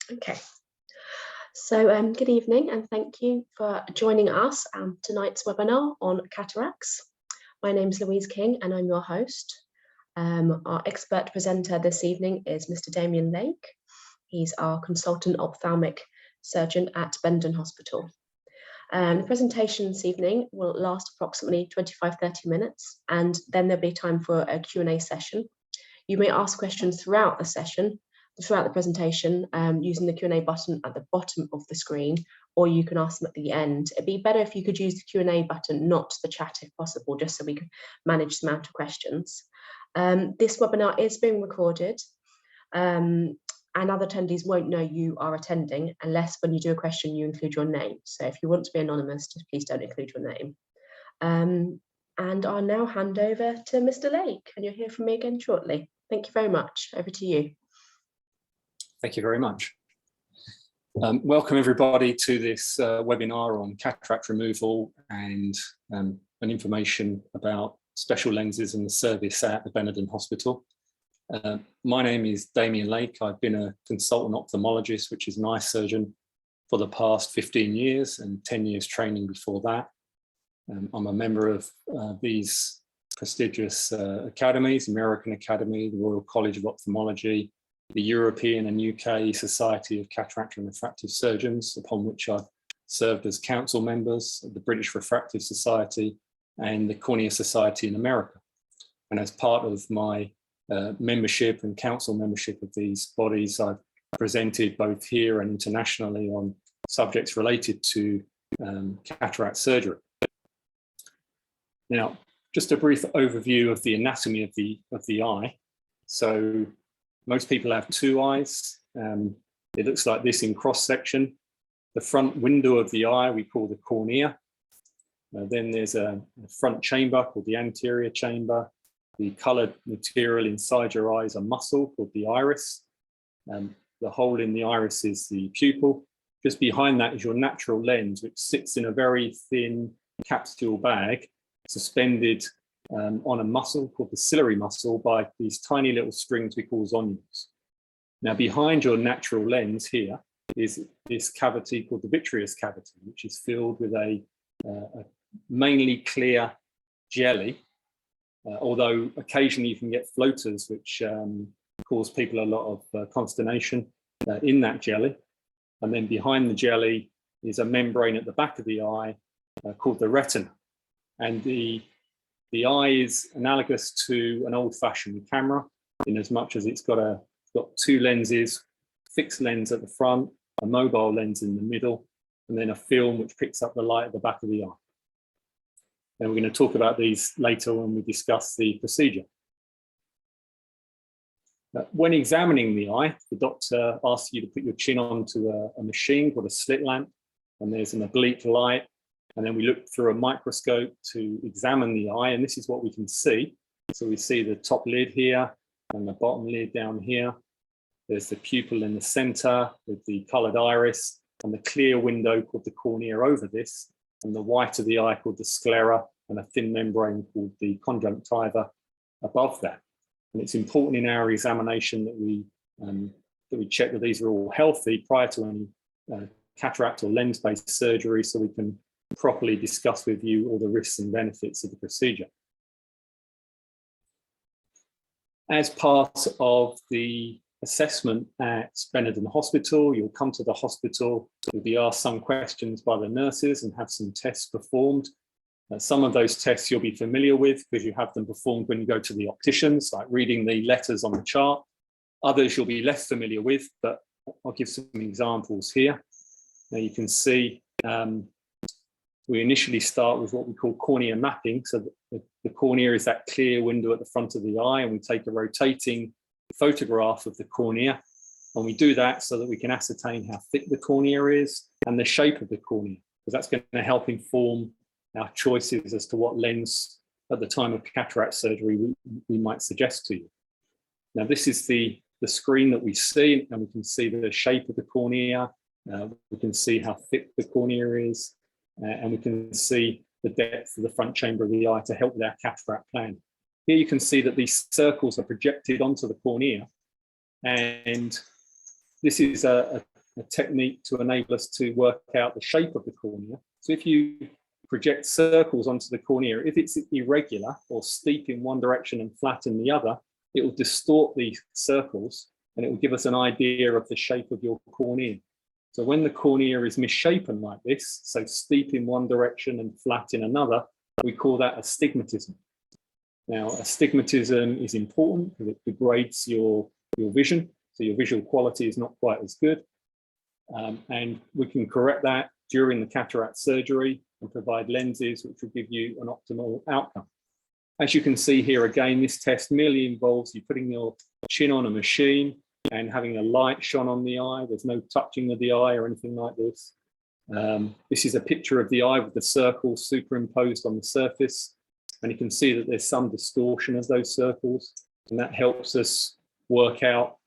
Okay, so good evening and thank you for joining us tonight's webinar on cataracts. My name is Louise King and I'm your host. Our expert presenter this evening is Mr. Damien Lake. He's our consultant ophthalmic surgeon at Benenden Hospital. The presentation this evening will last approximately 25-30 minutes and then there'll be time for a Q&A session. You may ask questions throughout the presentation using the Q&A button at the bottom of the screen, or you can ask them at the end. It'd be better if you could use the Q&A button, not the chat if possible, just so we can manage the amount of questions. This webinar is being recorded and other attendees won't know you are attending unless when you do a question you include your name. So if you want to be anonymous, just please don't include your name. And I'll now hand over to Mr. Lake and you'll hear from me again shortly. Thank you very much. Over to you. Thank you very much. Welcome everybody to this webinar on cataract removal and an information about special lenses and the service at the Benenden Hospital. My name is Damien Lake. I've been a consultant ophthalmologist, which is an eye surgeon, for the past 15 years and 10 years training before that. I'm a member of these prestigious academies, American Academy, the Royal College of Ophthalmology, the European and UK Society of Cataract and Refractive Surgeons, upon which I've served as council members of the British Refractive Society and the Cornea Society in America. And as part of my membership and council membership of these bodies, I've presented both here and internationally on subjects related to cataract surgery. Now, just a brief overview of the anatomy of the eye. So most people have two eyes. It looks like this in cross section. The front window of the eye we call the cornea. Then there's a front chamber called the anterior chamber. The colored material inside your eye is a muscle called the iris. The hole in the iris is the pupil. Just behind that is your natural lens, which sits in a very thin capsule bag, suspended on a muscle called the ciliary muscle by these tiny little strings we call zonules. Now, behind your natural lens here is this cavity called the vitreous cavity, which is filled with a mainly clear jelly, although occasionally you can get floaters, which cause people a lot of consternation in that jelly. And then behind the jelly is a membrane at the back of the eye called the retina. And the eye is analogous to an old-fashioned camera in as much as it's got two lenses, fixed lens at the front, a mobile lens in the middle, and then a film which picks up the light at the back of the eye. And we're going to talk about these later when we discuss the procedure. When examining the eye, the doctor asks you to put your chin onto a machine called a slit lamp, and there's an oblique light. And then we look through a microscope to examine the eye, and this is what we can see. So we see the top lid here and the bottom lid down here. There's the pupil in the center with the colored iris and the clear window called the cornea over this, and the white of the eye called the sclera, and a thin membrane called the conjunctiva above that. And it's important in our examination that we check that these are all healthy prior to any cataract or lens-based surgery, so we can properly discuss with you all the risks and benefits of the procedure. As part of the assessment at Benenden Hospital, you'll come to the hospital, you'll be asked some questions by the nurses and have some tests performed. Some of those tests you'll be familiar with because you have them performed when you go to the opticians, like reading the letters on the chart. Others you'll be less familiar with, but I'll give some examples here. Now you can see we initially start with what we call cornea mapping. So the cornea is that clear window at the front of the eye, and we take a rotating photograph of the cornea. And we do that so that we can ascertain how thick the cornea is and the shape of the cornea, because that's going to help inform our choices as to what lens at the time of cataract surgery we might suggest to you. Now, this is the screen that we see, and we can see the shape of the cornea. We can see how thick the cornea is. And we can see the depth of the front chamber of the eye to help with our cataract plan. Here you can see that these circles are projected onto the cornea, and this is a a technique to enable us to work out the shape of the cornea. So if you project circles onto the cornea, if it's irregular or steep in one direction and flat in the other, it will distort these circles and it will give us an idea of the shape of your cornea. So when the cornea is misshapen like this, so steep in one direction and flat in another, we call that astigmatism. Now, astigmatism is important because it degrades your vision, so your visual quality is not quite as good. And we can correct that during the cataract surgery and provide lenses which will give you an optimal outcome. As you can see here again, this test merely involves you putting your chin on a machine and having a light shone on the eye. There's no touching of the eye or anything like this. This is a picture of the eye with the circles superimposed on the surface. And you can see that there's some distortion of those circles. And that helps us work out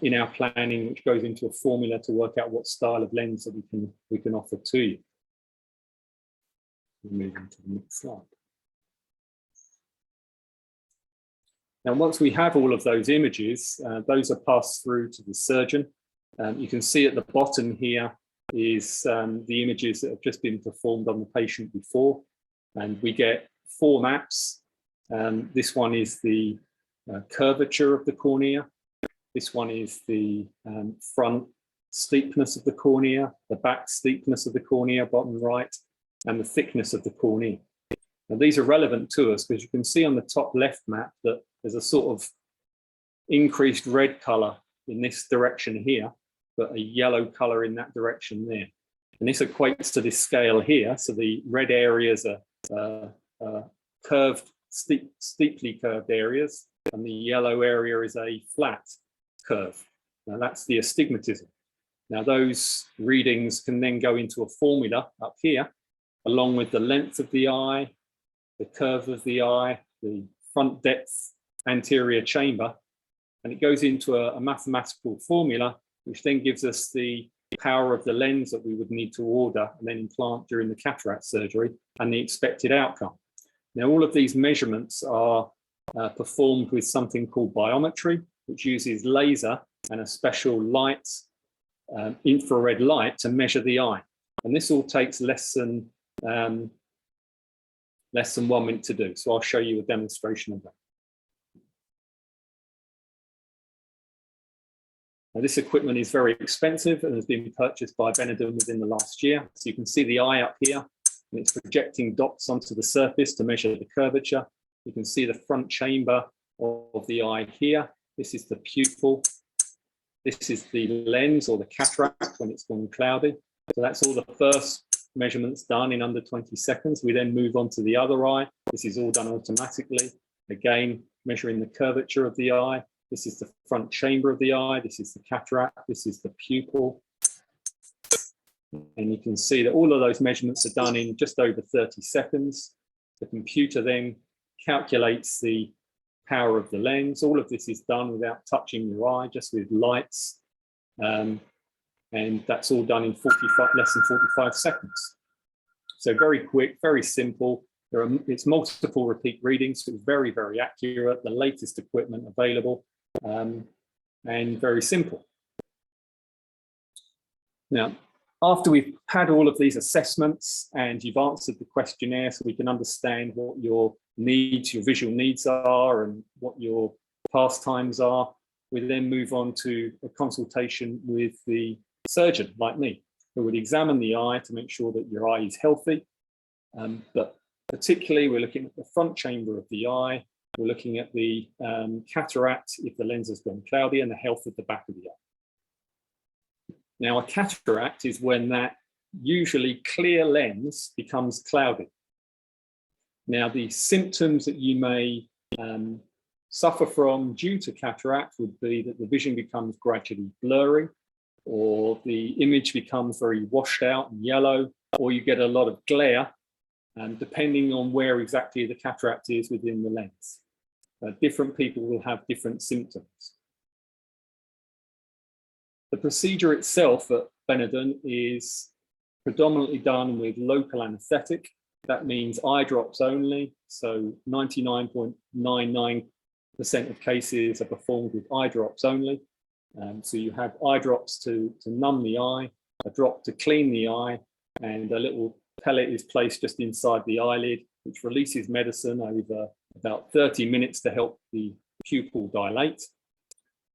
in our planning, which goes into a formula to work out what style of lens that we can offer to you. We'll move on to the next slide. Now, once we have all of those images, those are passed through to the surgeon. You can see at the bottom here is the images that have just been performed on the patient before. And we get 4 maps. This one is the curvature of the cornea. This one is the front steepness of the cornea, the back steepness of the cornea, bottom right, and the thickness of the cornea. Now, these are relevant to us because you can see on the top left map that there's a sort of increased red color in this direction here, but a yellow color in that direction there. And this equates to this scale here. So the red areas are curved, steeply curved areas, and the yellow area is a flat curve. Now that's the astigmatism. Now those readings can then go into a formula up here, along with the length of the eye, the curve of the eye, the front depth, anterior chamber, and it goes into a mathematical formula, which then gives us the power of the lens that we would need to order and then implant during the cataract surgery and the expected outcome. Now, all of these measurements are performed with something called biometry, which uses laser and a special light, infrared light, to measure the eye. And this all takes less than 1 minute to do. So I'll show you a demonstration of that. Now, this equipment is very expensive and has been purchased by Benenden within the last year. So you can see the eye up here, and it's projecting dots onto the surface to measure the curvature. You can see the front chamber of the eye here. This is the pupil. This is the lens or the cataract when it's gone cloudy. So that's all the first measurements done in under 20 seconds. We then move on to the other eye. This is all done automatically. Again, measuring the curvature of the eye. This is the front chamber of the eye. This is the cataract. This is the pupil. And you can see that all of those measurements are done in just over 30 seconds. The computer then calculates the power of the lens. All of this is done without touching your eye, just with lights. And that's all done in less than 45 seconds. So very quick, very simple. It's multiple repeat readings, so it's very, very accurate, the latest equipment available, and very simple. Now, after we've had all of these assessments and you've answered the questionnaire so we can understand what your needs, your visual needs are and what your pastimes are, we then move on to a consultation with the surgeon like me, who would examine the eye to make sure that your eye is healthy. But particularly, we're looking at the front chamber of the eye. We're looking at the cataract if the lens has gone cloudy, and the health of the back of the eye. Now, a cataract is when that usually clear lens becomes cloudy. Now, the symptoms that you may suffer from due to cataract would be that the vision becomes gradually blurry, or the image becomes very washed out and yellow, or you get a lot of glare, depending on where exactly the cataract is within the lens. Different people will have different symptoms. The procedure itself at Benenden is predominantly done with local anaesthetic. That means eye drops only. So 99.99% of cases are performed with eye drops only. So you have eye drops to numb the eye, a drop to clean the eye, and a little pellet is placed just inside the eyelid, which releases medicine over about 30 minutes to help the pupil dilate.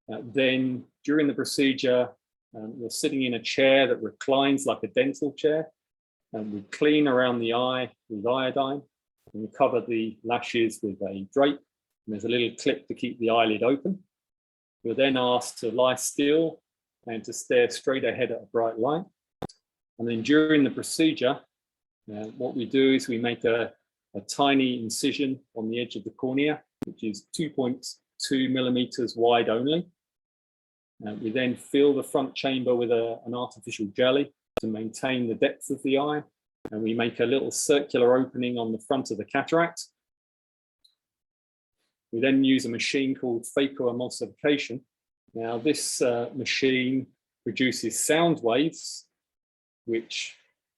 Then during the procedure, you're sitting in a chair that reclines like a dental chair, and we clean around the eye with iodine, and we cover the lashes with a drape, and there's a little clip to keep the eyelid open. You're then asked to lie still and to stare straight ahead at a bright light. And then during the procedure, what we do is we make a tiny incision on the edge of the cornea, which is 2.2 millimeters wide only. We then fill the front chamber with an artificial jelly to maintain the depth of the eye. And we make a little circular opening on the front of the cataract. We then use a machine called phacoemulsification. Now, this machine produces sound waves, which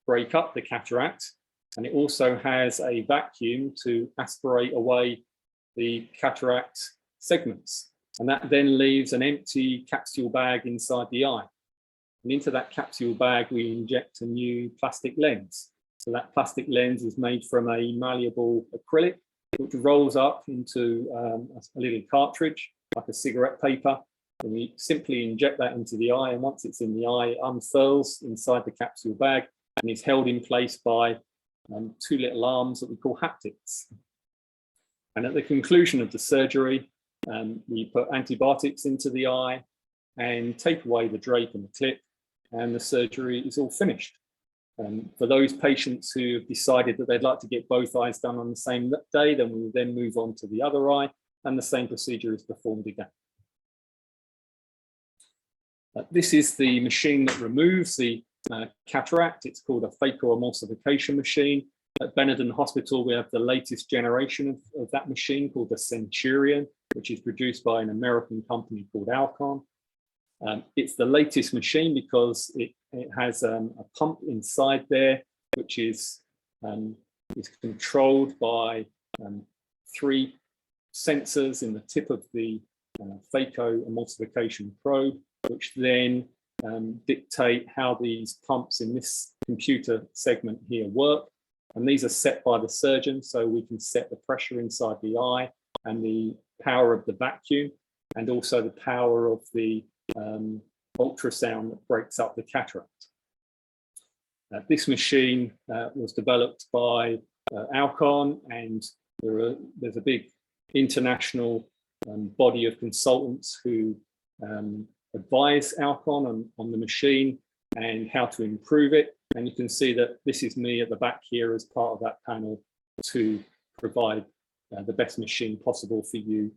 break up the cataract, and it also has a vacuum to aspirate away the cataract segments. And that then leaves an empty capsule bag inside the eye. And into that capsule bag, we inject a new plastic lens. So that plastic lens is made from a malleable acrylic, which rolls up into a little cartridge, like a cigarette paper. And we simply inject that into the eye. And once it's in the eye, it unfurls inside the capsule bag and is held in place by two little arms that we call haptics. And at the conclusion of the surgery, we put antibiotics into the eye and take away the drape and the clip, and the surgery is all finished. For those patients who have decided that they'd like to get both eyes done on the same day, then we will then move on to the other eye, and the same procedure is performed again. This is the machine that removes the cataract. It's called a phacoemulsification machine. At Benenden Hospital, we have the latest generation of that machine called the Centurion, which is produced by an American company called Alcon. It's the latest machine because it has a pump inside there, which is controlled by 3 sensors in the tip of the phacoemulsification probe, which then dictate how these pumps in this computer segment here work. And these are set by the surgeon, so we can set the pressure inside the eye and the power of the vacuum, and also the power of the ultrasound that breaks up the cataract. This machine was developed by Alcon, and there's a big international body of consultants who advise Alcon on the machine and how to improve it. And you can see that this is me at the back here as part of that panel to provide the best machine possible for you,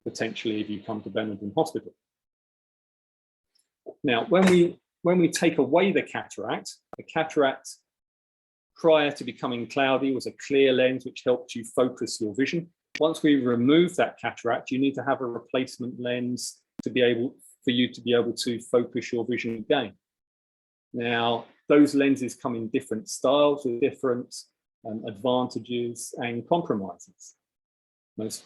potentially, if you come to Benenden Hospital. Now, when we take away the cataract prior to becoming cloudy was a clear lens which helped you focus your vision. Once we remove that cataract, you need to have a replacement lens for you to be able to focus your vision again. Now, those lenses come in different styles with different advantages and compromises. Most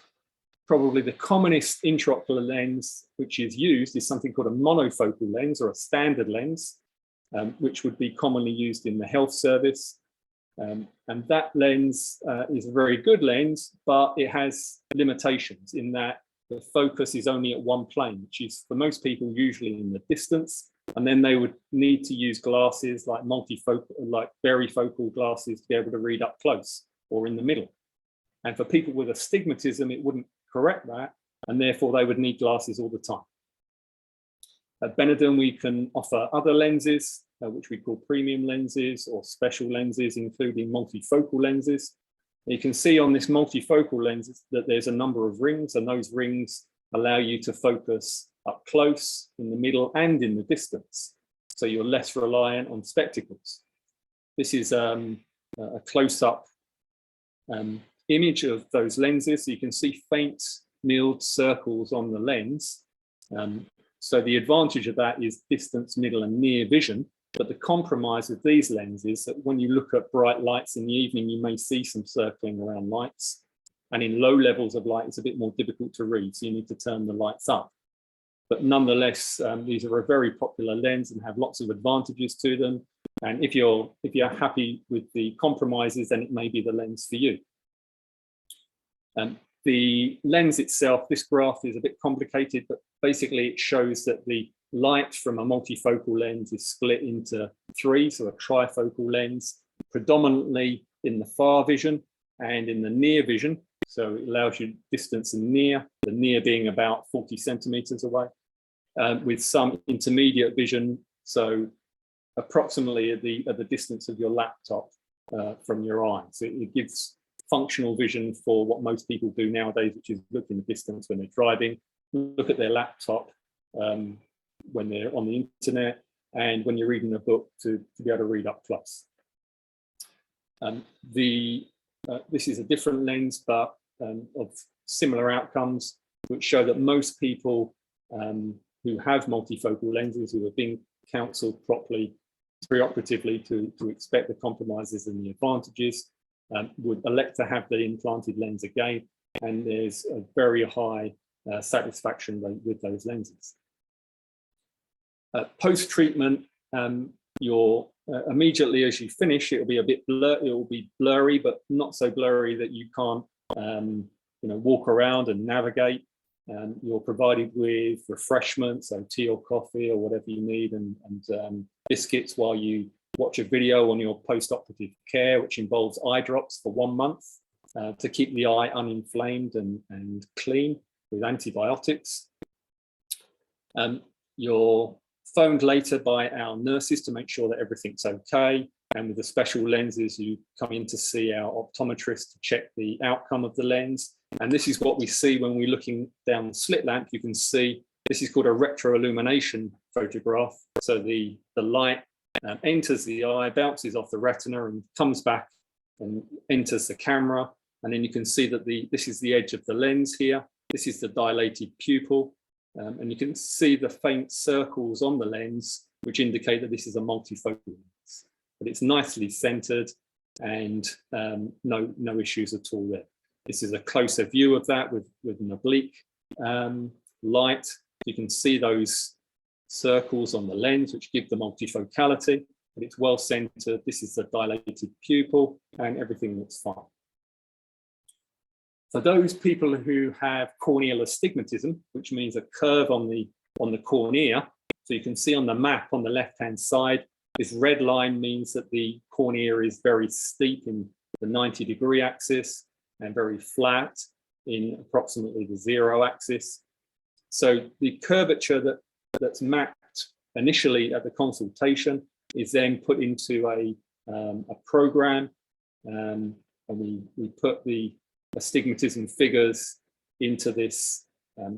probably the commonest intraocular lens which is used is something called a monofocal lens, or a standard lens, which would be commonly used in the health service. And that lens is a very good lens, but it has limitations in that the focus is only at one plane, which is for most people usually in the distance. And then they would need to use glasses like multifocal, like varifocal glasses to be able to read up close or in the middle. And for people with astigmatism, it wouldn't correct that, and therefore they would need glasses all the time. At Benenden, we can offer other lenses, which we call premium lenses or special lenses, including multifocal lenses. You can see on this multifocal lens that there's a number of rings, and those rings allow you to focus up close, in the middle, and in the distance. So you're less reliant on spectacles. This is a close-up image of those lenses. So you can see faint milled circles on the lens. So the advantage of that is distance, middle, and near vision. But the compromise of these lenses is that when you look at bright lights in the evening, you may see some circling around lights. And in low levels of light, it's a bit more difficult to read. So you need to turn the lights up. but nonetheless, these are a very popular lens and have lots of advantages to them. And if you're happy with the compromises, then it may be the lens for you. The lens itself, this graph is a bit complicated, but basically it shows that the light from a multifocal lens is split into three, so a trifocal lens, predominantly in the far vision and in the near vision. So it allows you distance and near, the near being about 40 centimeters away, with some intermediate vision, so approximately at the distance of your laptop from your eye. So it gives functional vision for what most people do nowadays, which is look in the distance when they're driving, look at their laptop when they're on the internet, and when you're reading a book to be able to read up close. This is a different lens, but of similar outcomes, which show that most people who have multifocal lenses, who have been counselled properly, preoperatively to expect the compromises and the advantages, would elect to have the implanted lens again, and there's a very high satisfaction rate with those lenses. Post-treatment, you're immediately as you finish, it'll be a bit blurry. It will be blurry, but not so blurry that you can't, walk around and navigate. You're provided with refreshments, so tea or coffee or whatever you need, and biscuits while you watch a video on your post-operative care, which involves eye drops for 1 month to keep the eye uninflamed and clean with antibiotics. You're phoned later by our nurses to make sure that everything's okay. And with the special lenses, you come in to see our optometrist to check the outcome of the lens. And this is what we see when we're looking down the slit lamp. You can see this is called a retroillumination photograph. So the light enters the eye, bounces off the retina and comes back and enters the camera. And then you can see that this is the edge of the lens here. This is the dilated pupil. And you can see the faint circles on the lens, which indicate that this is a multifocal lens. But it's nicely centered and no issues at all there. This is a closer view of that with an oblique light. You can see those circles on the lens, which give the multifocality, but it's well centered. This is the dilated pupil and everything looks fine. For those people who have corneal astigmatism, which means a curve on the cornea, so you can see on the map on the left-hand side, this red line means that the cornea is very steep in the 90-degree axis and very flat in approximately the 0 axis. So the curvature that's mapped initially at the consultation is then put into a program, and we put the astigmatism figures into this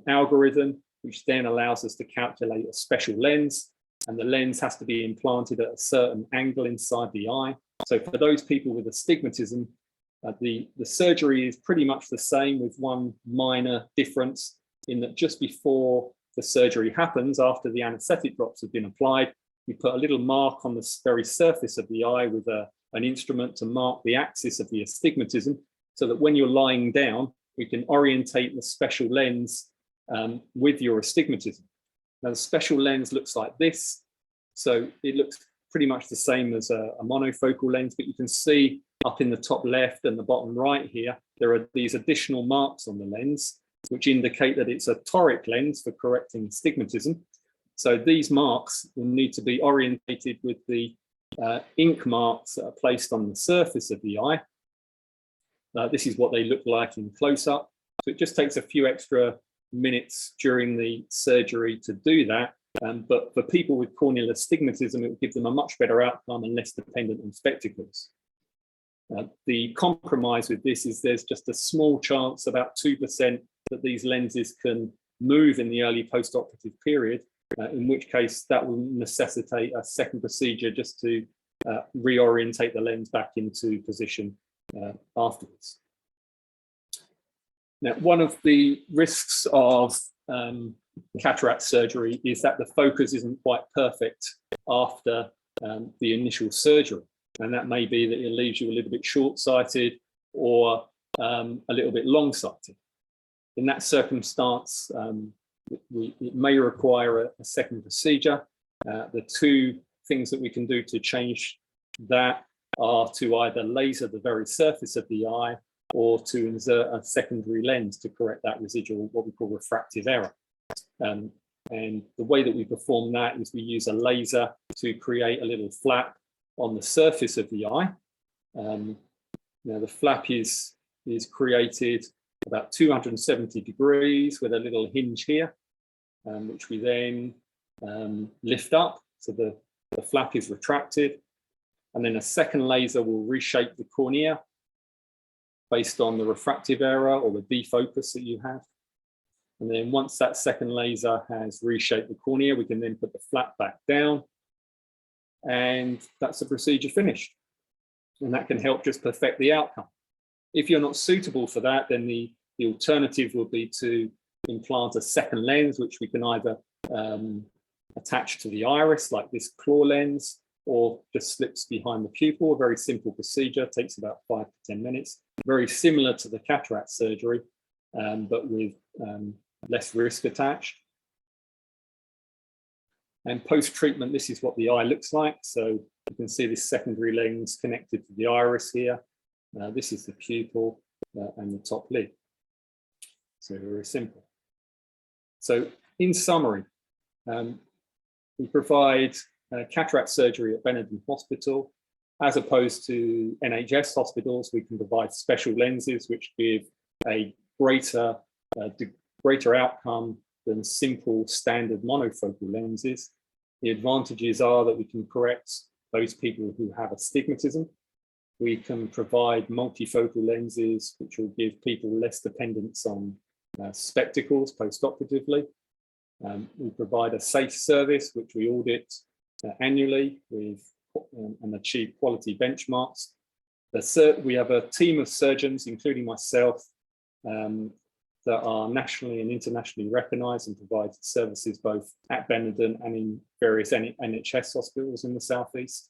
algorithm, which then allows us to calculate a special lens, and the lens has to be implanted at a certain angle inside the eye. So for those people with astigmatism, the surgery is pretty much the same, with one minor difference in that just before the surgery happens, after the anesthetic drops have been applied, we put a little mark on the very surface of the eye with an instrument to mark the axis of the astigmatism, so that when you're lying down, we can orientate the special lens with your astigmatism. Now, the special lens looks like this. So it looks pretty much the same as a monofocal lens, but you can see up in the top left and the bottom right here, there are these additional marks on the lens, which indicate that it's a toric lens for correcting astigmatism. So these marks will need to be orientated with the ink marks that are placed on the surface of the eye. This is what they look like in close-up. So it just takes a few extra minutes during the surgery to do that. But for people with corneal astigmatism, it will give them a much better outcome and less dependent on spectacles. The compromise with this is there's just a small chance, about 2%, that these lenses can move in the early post-operative period, in which case that will necessitate a second procedure just to reorientate the lens back into position afterwards. Now, one of the risks of cataract surgery is that the focus isn't quite perfect after the initial surgery. And that may be that it leaves you a little bit short-sighted or a little bit long-sighted. In that circumstance, it may require a second procedure. The two things that we can do to change that are to either laser the very surface of the eye or to insert a secondary lens to correct that residual, what we call refractive error. And the way that we perform that is we use a laser to create a little flap on the surface of the eye. Now the flap is created about 270 degrees with a little hinge here, which we then lift up. So the flap is retracted, and then a second laser will reshape the cornea based on the refractive error or the defocus that you have. And then once that second laser has reshaped the cornea, we can then put the flap back down, and that's the procedure finished. And that can help just perfect the outcome. If you're not suitable for that, then the alternative would be to implant a second lens, which we can either attach to the iris, like this claw lens, or just slips behind the pupil. A very simple procedure, takes about 5 to 10 minutes. Very similar to the cataract surgery, but with less risk attached. And post-treatment, this is what the eye looks like. So you can see this secondary lens connected to the iris here. This is the pupil and the top lid. So very simple. So in summary, we provide cataract surgery at Benenden Hospital. As opposed to NHS hospitals, we can provide special lenses which give a greater outcome than simple standard monofocal lenses. The advantages are that we can correct those people who have astigmatism. We can provide multifocal lenses which will give people less dependence on spectacles post-operatively. We provide a safe service which we audit annually with and achieve quality benchmarks. We have a team of surgeons, including myself, that are nationally and internationally recognised and provide services both at Benenden and in various NHS hospitals in the southeast.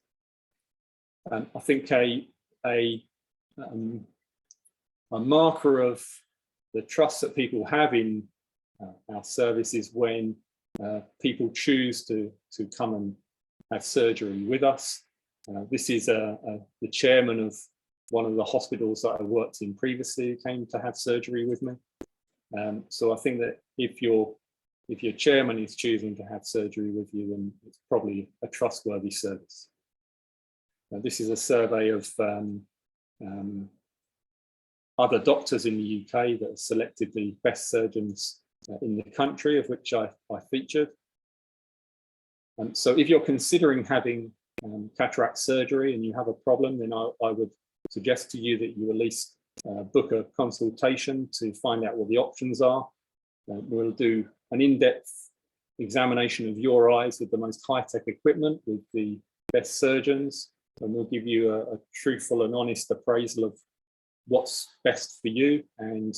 I think a marker of the trust that people have in our service is when people choose to come and have surgery with us. This is the chairman of one of the hospitals that I worked in previously who came to have surgery with me. So I think that if your chairman is choosing to have surgery with you, then it's probably a trustworthy service. This is a survey of other doctors in the UK that have selected the best surgeons in the country, of which I featured. So if you're considering having cataract surgery and you have a problem, then I would suggest to you that you at least book a consultation to find out what the options are. We'll do an in-depth examination of your eyes with the most high-tech equipment with the best surgeons, and we'll give you a truthful and honest appraisal of what's best for you, and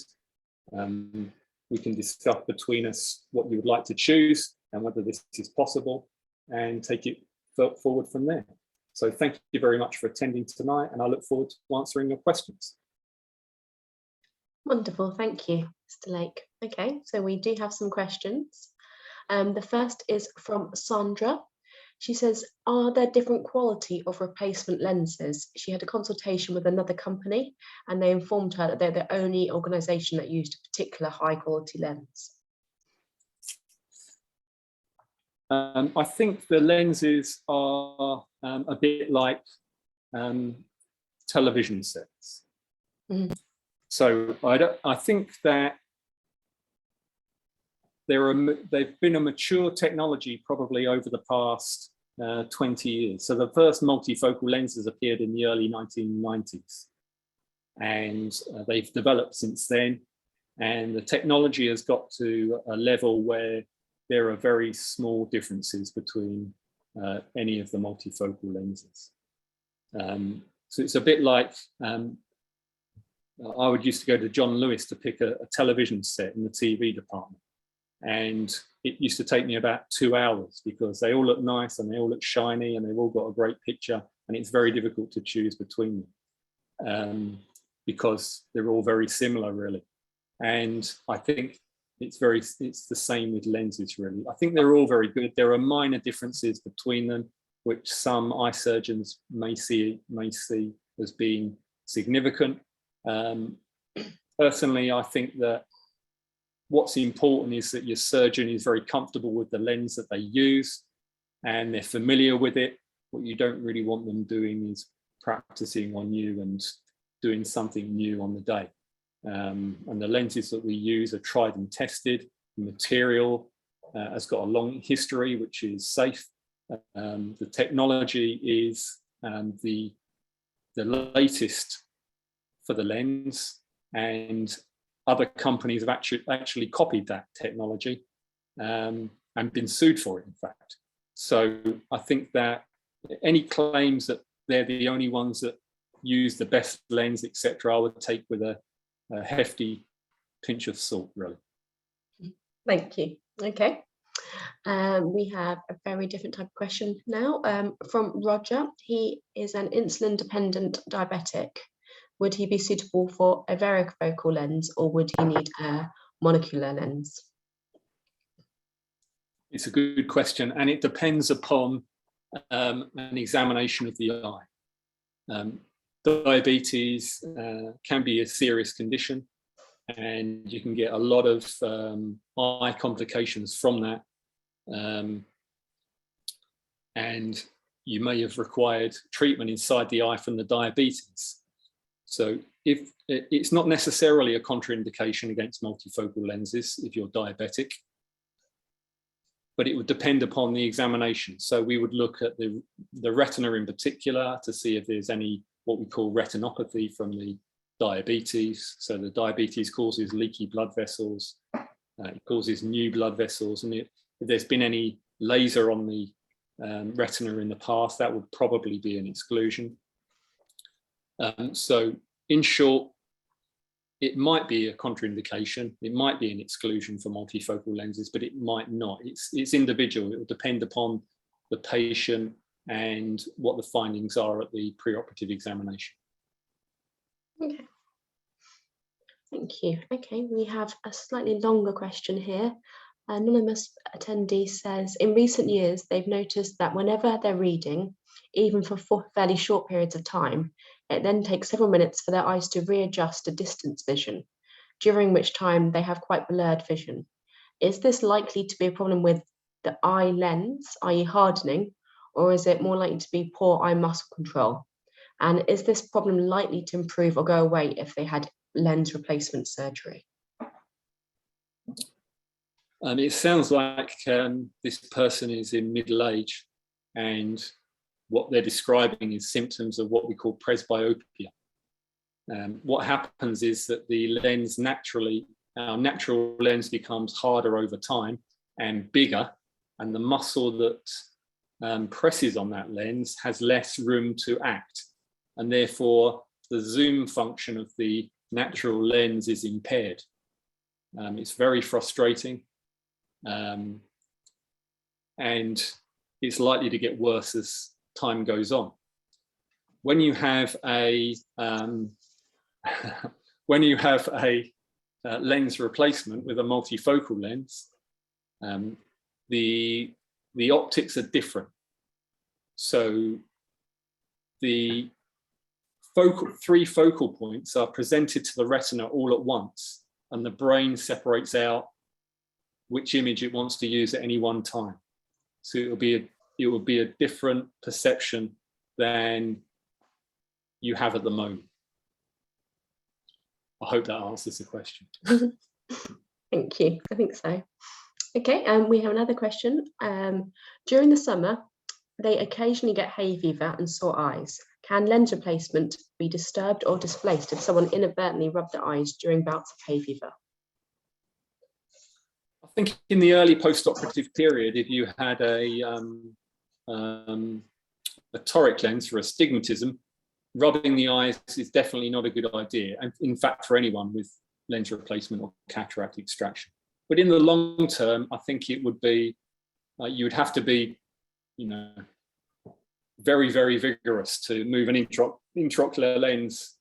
we can discuss between us what you would like to choose and whether this is possible, and take it forward from there. So thank you very much for attending tonight, and I look forward to answering your questions. Wonderful, thank you, Mr. Lake. Okay, so we do have some questions. The first is from Sandra. She says, are there different quality of replacement lenses? She had a consultation with another company and they informed her that they're the only organisation that used a particular high quality lens. I think the lenses are a bit like television sets. Mm. So I think that they've been a mature technology probably over the past 20 years. So the first multifocal lenses appeared in the early 1990s, and they've developed since then. And the technology has got to a level where there are very small differences between any of the multifocal lenses. So it's a bit like I would used to go to John Lewis to pick a television set in the TV department. And it used to take me about 2 hours because they all look nice and they all look shiny and they've all got a great picture, and it's very difficult to choose between them because they're all very similar, really. And I think it's the same with lenses, really. I think they're all very good. There are minor differences between them, which some eye surgeons may see as being significant. Personally, I think that what's important is that your surgeon is very comfortable with the lens that they use and they're familiar with it. What you don't really want them doing is practicing on you and doing something new on the day. And the lenses that we use are tried and tested. The material has got a long history, which is safe. The technology is the latest for the lens, and other companies have actually copied that technology and been sued for it, in fact. So I think that any claims that they're the only ones that use the best lens, etc., I would take with a hefty pinch of salt, really. Thank you. Okay. We have a very different type of question now from Roger. He is an insulin-dependent diabetic. Would he be suitable for a varifocal lens, or would he need a monocular lens? It's a good question, and it depends upon an examination of the eye. Diabetes can be a serious condition, and you can get a lot of eye complications from that. And you may have required treatment inside the eye from the diabetes. So if it's not necessarily a contraindication against multifocal lenses if you're diabetic, but it would depend upon the examination. So we would look at the retina in particular to see if there's any what we call retinopathy from the diabetes. So the diabetes causes leaky blood vessels, it causes new blood vessels, and if there's been any laser on the retina in the past, that would probably be an exclusion. So in short, it might be a contraindication, it might be an exclusion for multifocal lenses, but it might not. It's individual. It will depend upon the patient and what the findings are at the preoperative examination. Okay. Thank you. Okay, we have a slightly longer question here. An anonymous attendee says, in recent years, they've noticed that whenever they're reading, even for fairly short periods of time, it then takes several minutes for their eyes to readjust to distance vision, during which time they have quite blurred vision. Is this likely to be a problem with the eye lens, i.e. hardening, or is it more likely to be poor eye muscle control? And is this problem likely to improve or go away if they had lens replacement surgery? It sounds like this person is in middle age, and what they're describing is symptoms of what we call presbyopia. What happens is that the lens our natural lens becomes harder over time and bigger, and the muscle that presses on that lens has less room to act, and therefore the zoom function of the natural lens is impaired. It's very frustrating, and it's likely to get worse as time goes on. When you have a lens replacement with a multifocal lens, the optics are different. So the three focal points are presented to the retina all at once, and the brain separates out which image it wants to use at any one time. So it will be a different perception than you have at the moment. I hope that answers the question. Thank you. I think so. Okay, we have another question. During the summer, they occasionally get hay fever and sore eyes. Can lens replacement be disturbed or displaced if someone inadvertently rubbed their eyes during bouts of hay fever? I think in the early post-operative period, if you had a toric lens for astigmatism, rubbing the eyes is definitely not a good idea, and in fact for anyone with lens replacement or cataract extraction. But in the long term, I think it would be, you would have to be, very, very vigorous to move an intraocular lens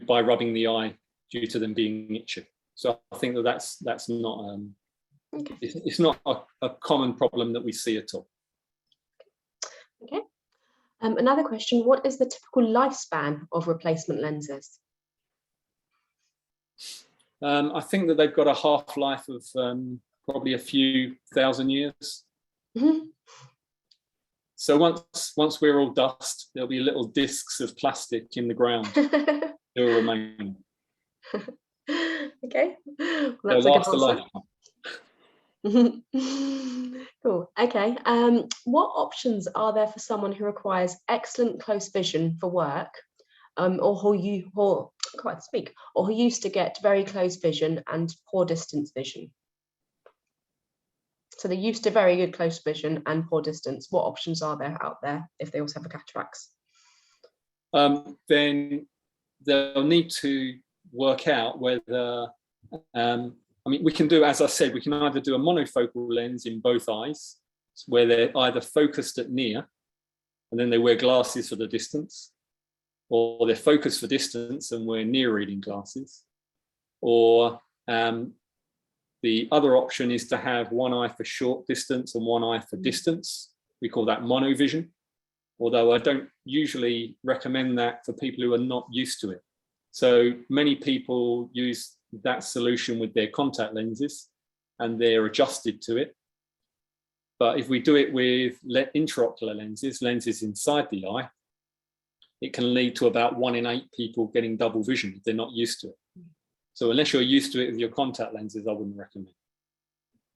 by rubbing the eye due to them being itchy. So I think that's not Okay. it's not a common problem that we see at all. Okay. Another question, what is the typical lifespan of replacement lenses? I think that they've got a half-life of probably a few thousand years. Mhm. So once we're all dust, there'll be little discs of plastic in the ground that will remain. Okay, well, They'll that's a good last a answer. lifetime. Cool. Okay. What options are there for someone who requires excellent close vision for work, or who used to get very close vision and poor distance vision? So they're used to very good close vision and poor distance. What options are there out there if they also have a cataracts? Then they'll need to work out whether, I mean, we can do, as I said, we can either do a monofocal lens in both eyes, where they're either focused at near, and then they wear glasses for the distance, or they're focused for distance and wear near reading glasses, or the other option is to have one eye for short distance and one eye for distance. We call that monovision, although I don't usually recommend that for people who are not used to it. So many people use that solution with their contact lenses and they're adjusted to it. But if we do it with intraocular lenses inside the eye, it can lead to about 1 in 8 people getting double vision if they're not used to it. So unless you're used to it with your contact lenses, I wouldn't recommend.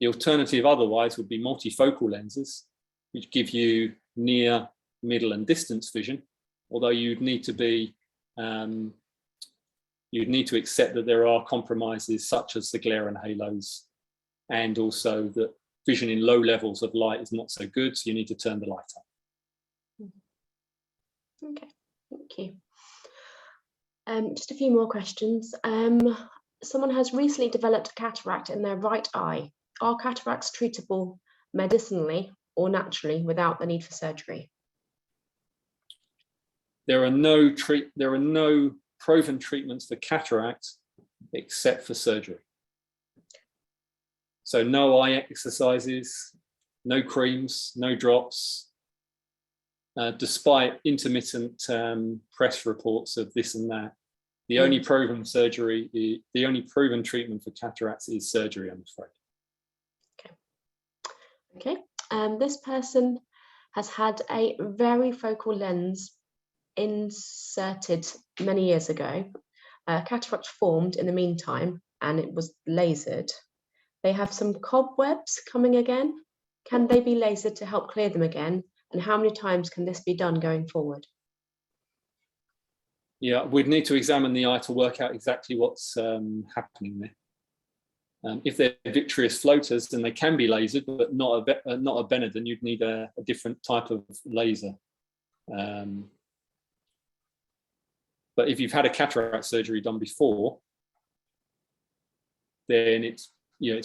The alternative otherwise would be multifocal lenses, which give you near, middle and distance vision, although you'd need to accept that there are compromises such as the glare and halos, and also that vision in low levels of light is not so good, so you need to turn the light up. Okay, thank you. Just a few more questions. Someone has recently developed a cataract in their right eye. Are cataracts treatable medicinally or naturally without the need for surgery? There are no proven treatments for cataract except for surgery. So no eye exercises, no creams, no drops, despite intermittent press reports of this and that. The only proven treatment for cataracts is surgery, I'm afraid. Okay. This person has had a varifocal lens inserted many years ago. Cataract formed in the meantime and it was lasered. They have some cobwebs coming again. Can they be lasered to help clear them again? And how many times can this be done going forward? Yeah, we'd need to examine the eye to work out exactly what's happening there. If they're vitreous floaters, then they can be lasered, but not a Benenden. You'd need a different type of laser. But if you've had a cataract surgery done before, then it's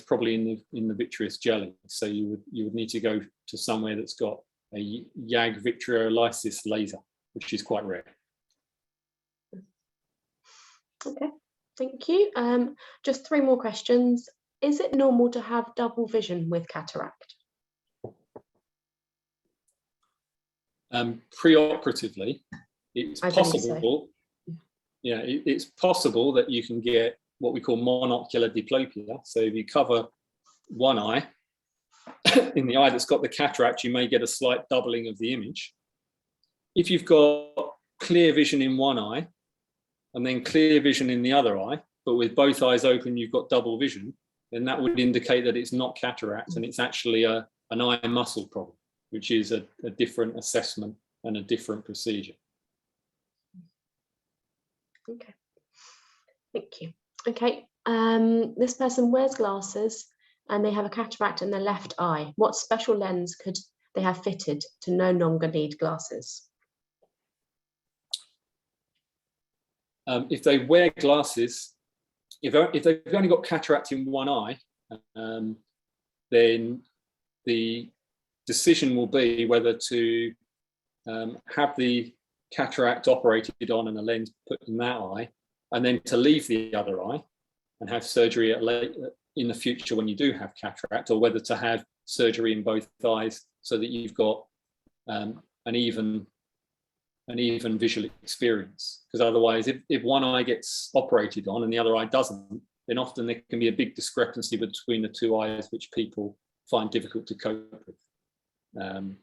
probably in the vitreous jelly. So you would need to go to somewhere that's got a YAG vitreolysis laser, which is quite rare. Okay, thank you. Just 3 more questions. Is it normal to have double vision with cataract? Preoperatively, it's possible. So. Yeah, it's possible that you can get what we call monocular diplopia. So if you cover one eye, in the eye that's got the cataract, you may get a slight doubling of the image. If you've got clear vision in one eye and then clear vision in the other eye, but with both eyes open, you've got double vision, then that would indicate that it's not cataract and it's actually an eye muscle problem, which is a different assessment and a different procedure. Okay, thank you. Okay, this person wears glasses and they have a cataract in their left eye. What special lens could they have fitted to no longer need glasses? If they wear glasses, if they've only got cataract in one eye, then the decision will be whether to have the cataract operated on and a lens put in that eye, and then to leave the other eye, and have surgery in the future when you do have cataract, or whether to have surgery in both eyes so that you've got an even visual experience. Because otherwise, if one eye gets operated on and the other eye doesn't, then often there can be a big discrepancy between the two eyes, which people find difficult to cope with.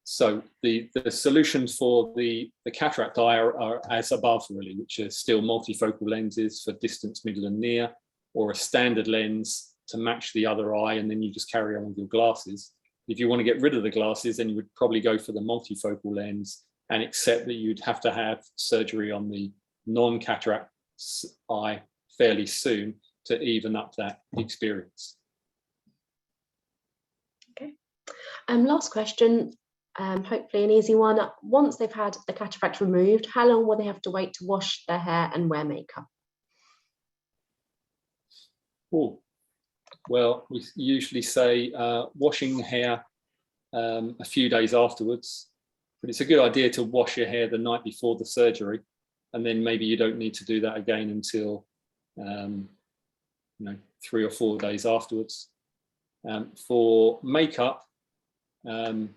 So the solutions for the cataract eye are as above, really, which are still multifocal lenses for distance, middle and near, or a standard lens to match the other eye, and then you just carry on with your glasses. If you want to get rid of the glasses, then you would probably go for the multifocal lens and accept that you'd have to have surgery on the non-cataract eye fairly soon to even up that experience. Okay. Last question, hopefully an easy one. Once they've had the cataract removed, how long will they have to wait to wash their hair and wear makeup? Oh, well, we usually say washing hair a few days afterwards, but it's a good idea to wash your hair the night before the surgery, and then maybe you don't need to do that again until 3 or 4 days afterwards. For makeup, you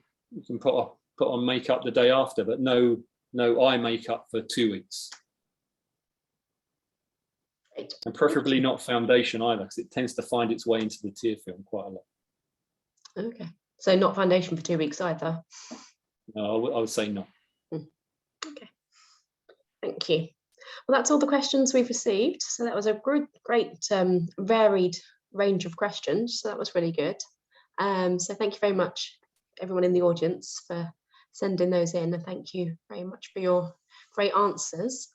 can put on makeup the day after, but no eye makeup for 2 weeks. Great. And preferably not foundation either, because it tends to find its way into the tear film quite a lot. Okay, so not foundation for 2 weeks either? No, I would say not. Okay, thank you. Well, that's all the questions we've received. So that was a great varied range of questions. So that was really good. So thank you very much, everyone in the audience, for sending those in, and thank you very much for your great answers.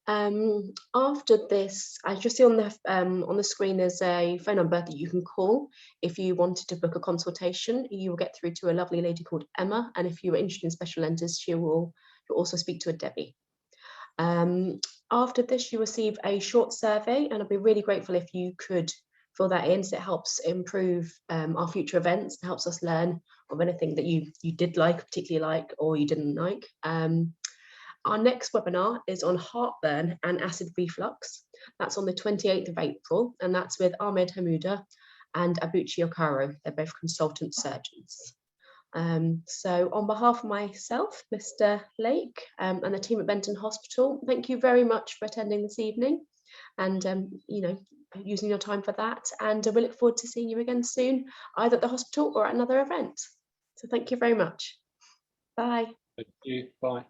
After this, I just see on the screen there's a phone number that you can call if you wanted to book a consultation. You will get through to a lovely lady called Emma, and if you are interested in special lenses, you'll also speak to a Debbie. After this, you receive a short survey, and I'd be really grateful if you could fill that in, so it helps improve our future events. It helps us learn of anything that you did particularly like, or you didn't like. Our next webinar is on heartburn and acid reflux. That's on the 28th of April, and that's with Ahmed Hamouda and Abuchi Okaro. They're both consultant surgeons. So on behalf of myself, Mr. Lake, and the team at Benenden Hospital, thank you very much for attending this evening and using your time for that. And we look forward to seeing you again soon, either at the hospital or at another event. So thank you very much. Bye. Thank you. Bye.